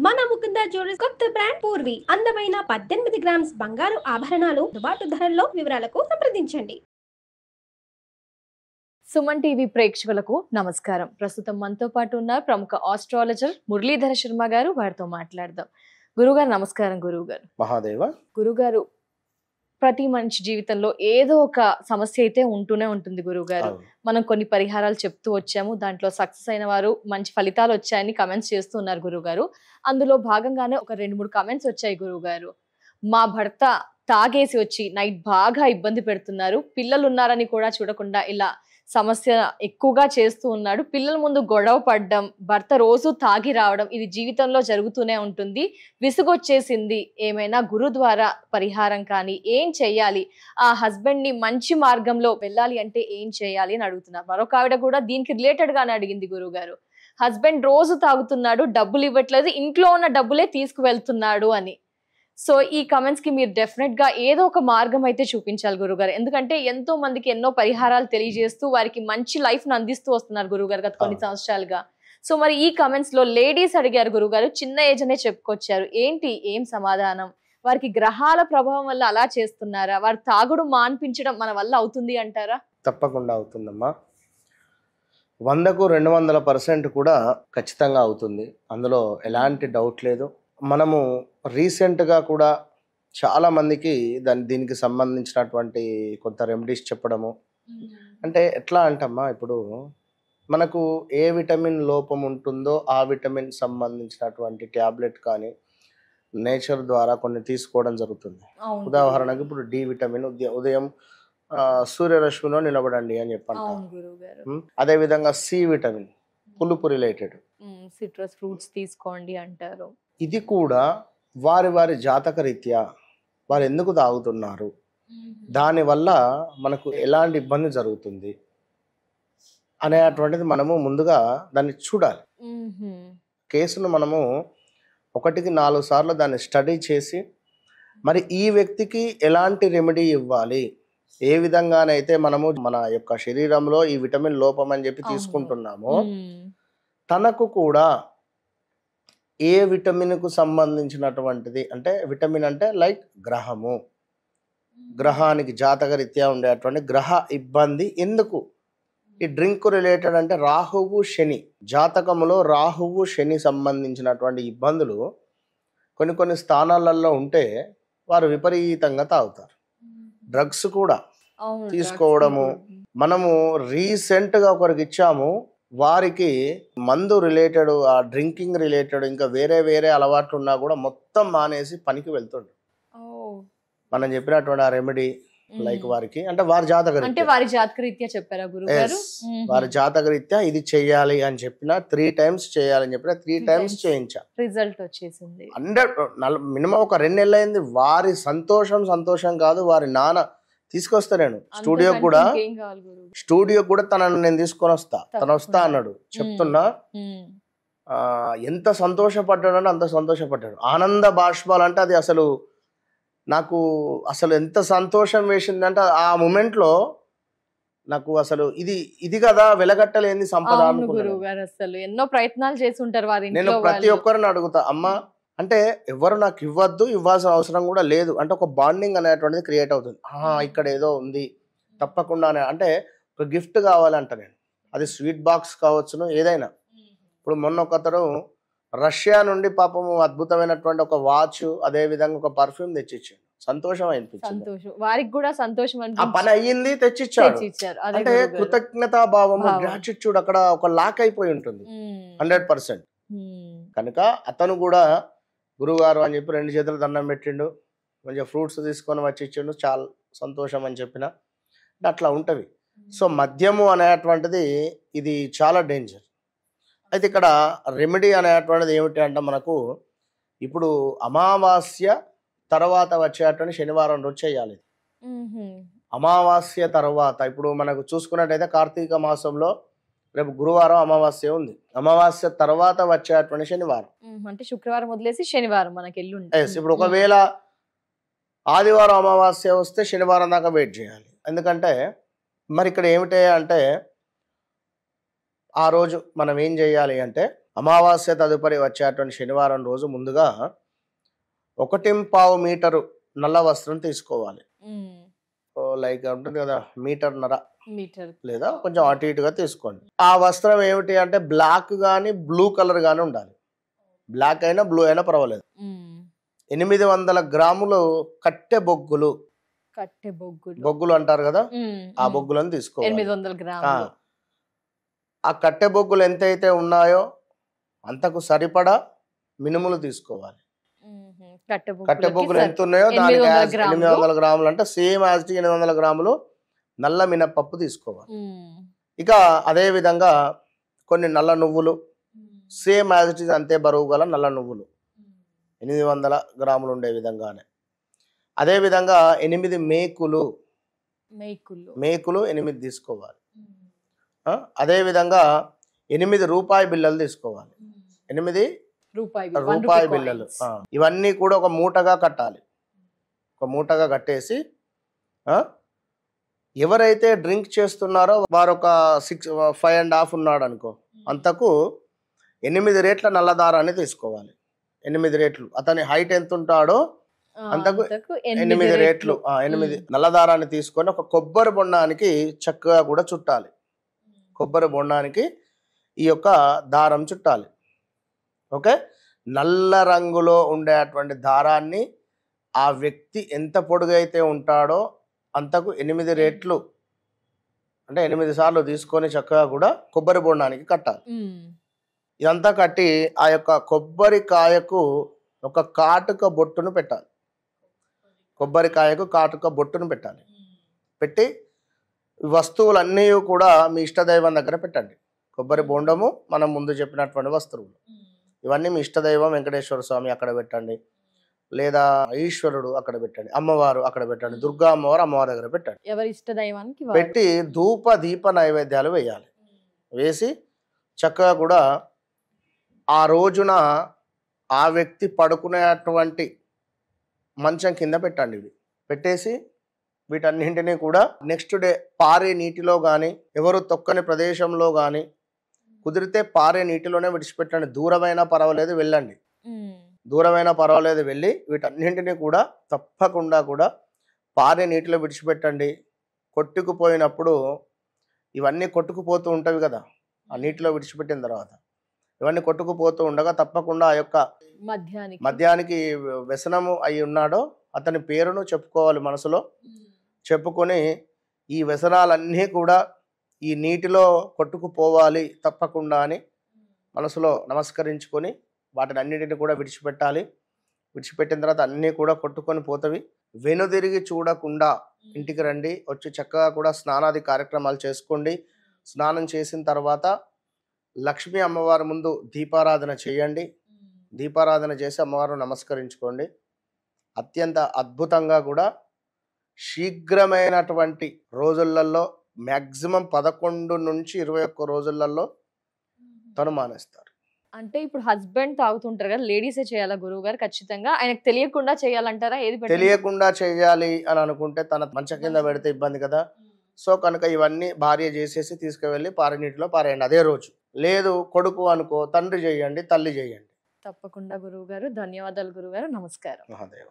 మన ముకుంద జ్యువెలర్స్ కొత్త బ్రాండ్ పూర్వి అందమైన 18 గ్రామ్స్ బంగారు ఆభరణాలు అందుబాటు ధరల్లో వివరాలకు సంప్రదించండి. సుమన్ టీవీ ప్రేక్షకులకు నమస్కారం. ప్రస్తుతం మనతో పాటు ఉన్న ప్రముఖ ఆస్ట్రాలజర్ మురళీధర శర్మ గారు, వారితో మాట్లాడదాం. గురుగారు నమస్కారం. గురుగారు మహాదేవ. గురుగారు, ప్రతి మనిషి జీవితంలో ఏదో ఒక సమస్య అయితే ఉంటూనే ఉంటుంది గురుగారు. మనం కొన్ని పరిహారాలు చెప్తూ వచ్చాము, దాంట్లో సక్సెస్ అయిన వారు మంచి ఫలితాలు వచ్చాయని కమెంట్స్ చేస్తూ ఉన్నారు గురుగారు. అందులో భాగంగానే ఒక 2-3 కమెంట్స్ వచ్చాయి గురుగారు. మా భర్త తాగేసి వచ్చి నైట్ బాగా ఇబ్బంది పెడుతున్నారు, పిల్లలు ఉన్నారని కూడా చూడకుండా ఇలా సమస్య ఎక్కువగా చేస్తూ ఉన్నాడు, పిల్లల ముందు గొడవ పడ్డం, భర్త రోజు తాగి రావడం, ఇది జీవితంలో జరుగుతూనే ఉంటుంది, విసుగొచ్చేసింది, ఏమైనా గురు ద్వారా పరిహారం కానీ ఏం చెయ్యాలి, ఆ హస్బెండ్ ని మంచి మార్గంలో వెళ్ళాలి అంటే ఏం చేయాలి అని అడుగుతున్నారు. మరొక ఆవిడ కూడా దీనికి రిలేటెడ్ గానే అడిగింది గురుగారు. హస్బెండ్ రోజు తాగుతున్నాడు, డబ్బులు ఇవ్వట్లేదు, ఇంట్లో ఉన్న డబ్బులే తీసుకువెళ్తున్నాడు అని. సో ఈ కమెంట్స్ కి మీరు డెఫినెట్ గా ఏదో ఒక మార్గం అయితే చూపించాలి గురుగారు. ఎందుకంటే ఎంతో మందికి ఎన్నో పరిహారాలు తెలియజేస్తూ వారికి మంచి లైఫ్ ను అందిస్తూ వస్తున్నారు గురుగారు గత కొన్ని సంవత్సరాలుగా. సో మరి ఈ కమెంట్స్ లో లేడీస్ అడిగారు గురుగారు, చిన్న ఏజ్ అనే చెప్పుకొచ్చారు, ఏంటి ఏం సమాధానం? వారికి గ్రహాల ప్రభావం వల్ల అలా చేస్తున్నారా? వారు తాగుడు మాన్పించడం మన వల్ల అవుతుంది అంటారా? తప్పకుండా అవుతుందమ్మా. 100కు 200% కూడా ఖచ్చితంగా అవుతుంది, అందులో ఎలాంటి డౌట్ లేదు. మనము రీసెంట్గా కూడా చాలామందికి దీనికి సంబంధించినటువంటి కొంత రెమెడీస్ చెప్పడము. అంటే ఎట్లా అంటమ్మా, ఇప్పుడు మనకు ఏ విటమిన్ లోపం ఉంటుందో ఆ విటమిన్ సంబంధించినటువంటి ట్యాబ్లెట్ కానీ నేచర్ ద్వారా కొన్ని తీసుకోవడం జరుగుతుంది. ఉదాహరణకు ఇప్పుడు డి విటమిన్ ఉదయం సూర్యరశ్మిలో నిలబడండి అని చెప్పండి. అదే విధంగా సి విటమిన్ పులుపు రిలేటెడ్ సిట్రస్ ఫ్రూట్స్ తీసుకోండి అంటారు. ఇది కూడా వారి వారి జాతక రీత్యా వారు ఎందుకు తాగుతున్నారు, దానివల్ల మనకు ఎలాంటి ఇబ్బంది జరుగుతుంది అనేటువంటిది మనము ముందుగా దాన్ని చూడాలి. కేసును మనము 1కి 4 సార్లు దాన్ని స్టడీ చేసి మరి ఈ వ్యక్తికి ఎలాంటి రెమెడీ ఇవ్వాలి, ఏ విధంగానైతే మనము మన యొక్క శరీరంలో ఈ విటమిన్ లోపం అని చెప్పి తీసుకుంటున్నామో తనకు కూడా ఏ విటమిన్కు సంబంధించినటువంటిది, అంటే విటమిన్ అంటే లైక్ గ్రహము, గ్రహానికి జాతకరీత్యా ఉండేటువంటి గ్రహ ఇబ్బంది ఎందుకు, ఈ డ్రింక్ రిలేటెడ్ అంటే రాహువు శని, జాతకములో రాహువు శని సంబంధించినటువంటి ఇబ్బందులు కొన్ని స్థానాలలో ఉంటే వారు విపరీతంగా తాగుతారు. డ్రగ్స్ కూడా తీసుకోవడము. మనము రీసెంట్గా ఒకరికి ఇచ్చాము, వారికి మందు రిలేటెడ్, ఆ డ్రింకింగ్ రిలేటెడ్ ఇంకా వేరే అలవాట్లు ఉన్నా కూడా మొత్తం మానేసి పనికి వెళ్తుండ్రు. మనం చెప్పినటువంటి ఆ రెమెడీ లైక్ వారికి అంటే వారి జాతకరీత్యా చెప్పారా గురుగారు? వారి జాతకరీత్యా ఇది చెయ్యాలి అని చెప్పిన 3 times చేయాలని చెప్పిన 3 times చేయించా, రిజల్ట్ వచ్చేసింది. 100 మినిమం ఒక 2 నెలలు అయింది. వారి సంతోషం కాదు, వారి నాన్న తీసుకొస్తా, నేను స్టూడియో కూడా తనను నేను తీసుకొని వస్తా, తను వస్తా అన్నాడు. చెప్తున్నా ఎంత సంతోషపడ్డాడు, అంత సంతోషపడ్డాడు. ఆనంద బాష్పాలు అంటే అది అసలు నాకు అసలు ఎంత సంతోషం వేసిందంటే ఆ మూమెంట్ లో నాకు అసలు ఇది కదా వెలగట్టలేని సంపద. అసలు ఎన్నో ప్రయత్నాలు చేసి ఉంటారు వారి ఇంట్లో. నేను ప్రతి ఒక్కరిని అడుగుతా, అమ్మా అంటే ఎవరు నాకు ఇవ్వాల్సిన అవసరం కూడా లేదు, అంటే ఒక బాండింగ్ అనేటువంటిది క్రియేట్ అవుతుంది. ఇక్కడ ఏదో ఉంది తప్పకుండా అంటే ఒక గిఫ్ట్ కావాలంట నేను, అది స్వీట్ బాక్స్ కావచ్చును ఏదైనా. ఇప్పుడు మొన్న ఒకతరు రష్యా నుండి పాపము అద్భుతమైనటువంటి ఒక వాచ్, అదే విధంగా ఒక పర్ఫ్యూమ్ తెచ్చిచ్చాడు. సంతోషం అనిపించింది, వారికి కూడా సంతోషం. ఆ పని అయ్యింది, తెచ్చిచ్చాడు. అంటే కృతజ్ఞతా భావము, గ్రాటిట్యూడ్ అక్కడ ఒక లాక్ అయిపోయి ఉంటుంది 100%. కనుక అతను కూడా గురుగారు అని చెప్పి 2 చేతులు దండం పెట్టిండు, కొంచెం ఫ్రూట్స్ తీసుకొని వచ్చి ఇచ్చిండు, చాలా సంతోషం అని చెప్పిన. అట్లా ఉంటవి. సో మద్యము అనేటువంటిది ఇది చాలా డేంజర్. అయితే ఇక్కడ రెమెడీ అనేటువంటిది ఏమిటి అంటే మనకు ఇప్పుడు అమావాస్య తర్వాత వచ్చేటువంటి శనివారం రోజు చేయాలి. అమావాస్య తర్వాత ఇప్పుడు మనకు చూసుకున్నట్టయితే కార్తీక మాసంలో రేపు గురువారం అమావాస్య ఉంది, అమావాస్య తర్వాత వచ్చేటువంటి శనివారం, అంటే శుక్రవారం వదిలేసి శనివారం మనకి ఎల్లుండి. ఇప్పుడు ఒకవేళ ఆదివారం అమావాస్య వస్తే శనివారం దాకా వెయిట్ చేయాలి. ఎందుకంటే మరి ఇక్కడ ఏమిటి అంటే ఆ రోజు మనం ఏం చేయాలి అంటే అమావాస్య తదుపరి వచ్చేటువంటి శనివారం రోజు ముందుగా 1.5 మీటరు నల్ల వస్త్రం తీసుకోవాలి. లైక్ ఉంటుంది కదా మీటర్న్నర లేదా కొంచెం అటు ఇటుగా తీసుకోండి. ఆ వస్త్రం ఏమిటి అంటే బ్లాక్ కానీ బ్లూ కలర్ కానీ ఉండాలి. బ్లాక్ అయినా బ్లూ అయినా పర్వాలేదు. 800 గ్రాములు కట్టె బొగ్గులు బొగ్గులు అంటారు కదా, ఆ బొగ్గులను తీసుకోవాలి. ఆ కట్టె బొగ్గులు ఎంతైతే ఉన్నాయో అంతకు సరిపడా మినుములు తీసుకోవాలి. కట్టె బొగ్గులు ఎంత ఉన్నాయో దానికి 800 గ్రాములు అంటే సేమ్ యాజ్ 800 గ్రాములు నల్ల మినపప్పు తీసుకోవాలి. ఇక అదే విధంగా కొన్ని నల్ల నువ్వులు సేమ్ యాజ్ ఇట్ ఈజ్ అంతే బరువు గల నల్ల నువ్వులు 800 గ్రాములు ఉండే విధంగానే. అదే విధంగా 8 మేకులు 8 తీసుకోవాలి. అదే విధంగా 8 రూపాయి బిళ్ళలు తీసుకోవాలి. 8 రూపాయి బిళ్ళలు. ఇవన్నీ కూడా ఒక మూటగా కట్టాలి. ఒక మూటగా కట్టేసి ఎవరైతే డ్రింక్ చేస్తున్నారో వారు ఒక 5.5 ఉన్నాడు అనుకో, అంతకు 8 రేట్ల నల్లదారాన్ని తీసుకోవాలి. 8 రేట్లు. అతని హైట్ ఎంత ఉంటాడో అంతకు 8 రేట్లు 8 నల్లదారాన్ని తీసుకొని ఒక కొబ్బరి బొండానికి చక్కగా కూడా చుట్టాలి. కొబ్బరి బొండానికి ఈ యొక్క దారం చుట్టాలి. ఓకే, నల్ల రంగులో ఉండేటువంటి దారాన్ని ఆ వ్యక్తి ఎంత పొడుగైతే ఉంటాడో అంతకు 8 రేట్లు అంటే 8 సార్లు తీసుకొని చక్కగా కూడా కొబ్బరి బొండానికి కట్టాలి. ఇదంతా కట్టి ఆ యొక్క కొబ్బరికాయకు ఒక కాటుక బొట్టును పెట్టాలి. కొబ్బరికాయకు కాటుక బొట్టును పెట్టాలి. పెట్టి వస్తువులన్నీ కూడా మీ ఇష్టదైవం దగ్గర పెట్టండి. కొబ్బరి బొండము, మనం ముందు చెప్పినటువంటి వస్తువులు ఇవన్నీ మీ ఇష్టదైవం వెంకటేశ్వర స్వామి అక్కడ పెట్టండి, లేదా ఈశ్వరుడు అక్కడ పెట్టండి, అమ్మవారు అక్కడ పెట్టండి, దుర్గా అమ్మవారు అమ్మవారి దగ్గర పెట్టండి. ఎవరి ఇష్టదైవానికి పెట్టి ధూప దీప నైవేద్యాలు వేయాలి. వేసి చక్కగా కూడా ఆ రోజున ఆ వ్యక్తి పడుకునేటువంటి మంచం కింద పెట్టండి. ఇవి పెట్టేసి వీటన్నింటినీ కూడా నెక్స్ట్ డే పారే నీటిలో కానీ ఎవరు తొక్కని ప్రదేశంలో కానీ కుదిరితే పారే నీటిలోనే విడిచిపెట్టండి. దూరమైనా పర్వాలేదు వెళ్ళండి, దూరమైనా పర్వాలేదు వెళ్ళి వీటన్నింటినీ కూడా తప్పకుండా కూడా పారే నీటిలో విడిచిపెట్టండి. కొట్టుకుపోయినప్పుడు ఇవన్నీ కొట్టుకుపోతూ ఉంటాయి కదా, ఆ నీటిలో విడిచిపెట్టిన తర్వాత ఇవన్నీ కొట్టుకుపోతూ ఉండగా తప్పకుండా ఆ యొక్క మద్యానికి వ్యసనము అయి ఉన్నాడో అతని పేరును చెప్పుకోవాలి మనసులో. చెప్పుకొని ఈ వ్యసనాలన్నీ కూడా ఈ నీటిలో కొట్టుకుపోవాలి తప్పకుండా అని మనసులో నమస్కరించుకొని వాటిని అన్నిటిని కూడా విడిచిపెట్టాలి. విడిచిపెట్టిన తర్వాత అన్నీ కూడా కొట్టుకొని పోతవి. వెనుదిరిగి చూడకుండా ఇంటికి రండి. వచ్చి చక్కగా కూడా స్నానాది కార్యక్రమాలు చేసుకోండి. స్నానం చేసిన తర్వాత లక్ష్మీ అమ్మవారి ముందు దీపారాధన చేయండి. దీపారాధన చేసి అమ్మవారిని నమస్కరించుకోండి. అత్యంత అద్భుతంగా కూడా శీఘ్రమైనటువంటి రోజులలో మ్యాక్సిమం 11 నుంచి 21 రోజులలో తను మానేస్తారు. అంటే ఇప్పుడు హస్బెండ్ తాగుతుంటారు కదా, లేడీసే చేయాలా గురువు గారు? ఖచ్చితంగా ఆయనకు తెలియకుండా చేయాలంటారా? తెలియకుండా చేయాలి అని అనుకుంటే తన మంచం కింద పెడితే ఇబ్బంది కదా. సో కనుక ఇవన్నీ భార్య చేసేసి తీసుకువెళ్ళి పారే నీటిలో పారేయండి అదే రోజు. లేదు కొడుకు అనుకో, తండ్రి చేయండి, తల్లి చేయండి. తప్పకుండా గురువు గారు. ధన్యవాదాలు గురువు గారు. నమస్కారం. మహాదేవ.